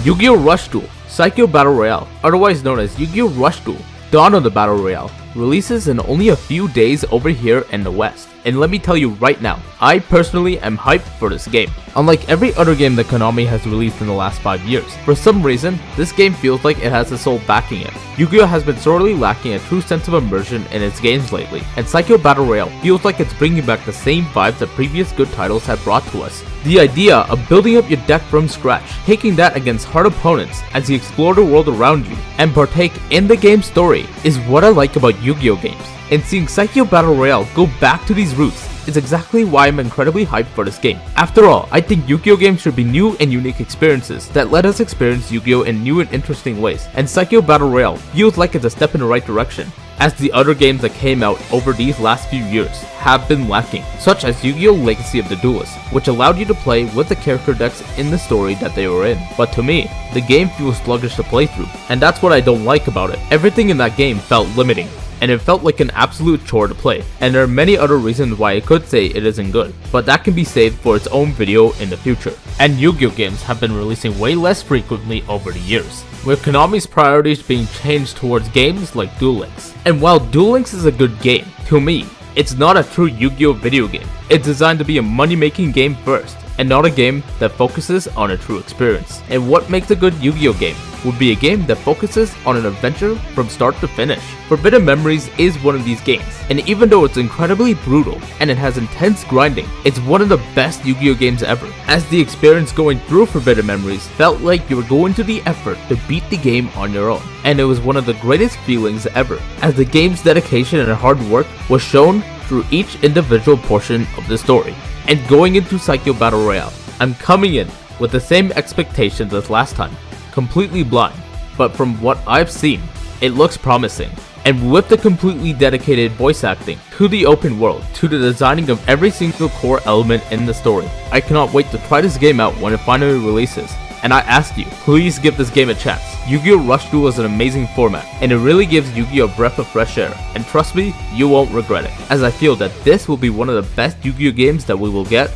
Yu-Gi-Oh! Rush Duel Psycho Battle Royale, otherwise known as Yu-Gi-Oh! Rush Duel Dawn of the Battle Royale, releases in only a few days over here in the West. And let me tell you right now, I personally am hyped for this game. Unlike every other game that Konami has released in the last 5 years, for some reason, this game feels like it has a soul backing it. Yu-Gi-Oh! Has been sorely lacking a true sense of immersion in its games lately, and Psycho Battle Royale feels like it's bringing back the same vibes that previous good titles have brought to us. The idea of building up your deck from scratch, taking that against hard opponents as you explore the world around you, and partake in the game's story is what I like about Yu-Gi-Oh! Games. And seeing Psycho Battle Royale go back to these roots is exactly why I'm incredibly hyped for this game. After all, I think Yu-Gi-Oh! Games should be new and unique experiences that let us experience Yu-Gi-Oh! In new and interesting ways, and Psycho Battle Royale feels like it's a step in the right direction, as the other games that came out over these last few years have been lacking, such as Yu-Gi-Oh! Legacy of the Duelist, which allowed you to play with the character decks in the story that they were in. But to me, the game feels sluggish to play through, and that's what I don't like about it. Everything in that game felt limiting, and it felt like an absolute chore to play, and there are many other reasons why I could say it isn't good, but that can be saved for its own video in the future. And Yu-Gi-Oh! Games have been releasing way less frequently over the years, with Konami's priorities being changed towards games like Duel Links. And while Duel Links is a good game, to me, it's not a true Yu-Gi-Oh! Video game. It's designed to be a money-making game first, and not a game that focuses on a true experience. And what makes a good Yu-Gi-Oh! Game would be a game that focuses on an adventure from start to finish. Forbidden Memories is one of these games, and even though it's incredibly brutal and it has intense grinding, it's one of the best Yu-Gi-Oh! Games ever, as the experience going through Forbidden Memories felt like you were going to the effort to beat the game on your own. And it was one of the greatest feelings ever, as the game's dedication and hard work was shown through each individual portion of the story. And going into Psycho Battle Royale, I'm coming in with the same expectations as last time, completely blind, but from what I've seen, it looks promising. And with the completely dedicated voice acting, to the open world, to the designing of every single core element in the story, I cannot wait to try this game out when it finally releases. And I ask you, please give this game a chance. Yu-Gi-Oh! Rush Duel is an amazing format, and it really gives Yu-Gi-Oh! a breath of fresh air, and trust me, you won't regret it, as I feel that this will be one of the best Yu-Gi-Oh! games that we will get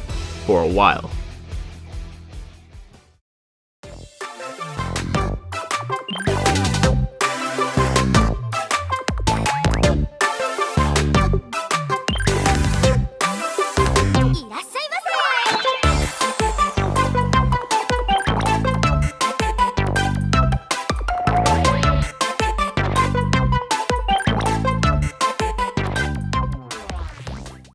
for a while.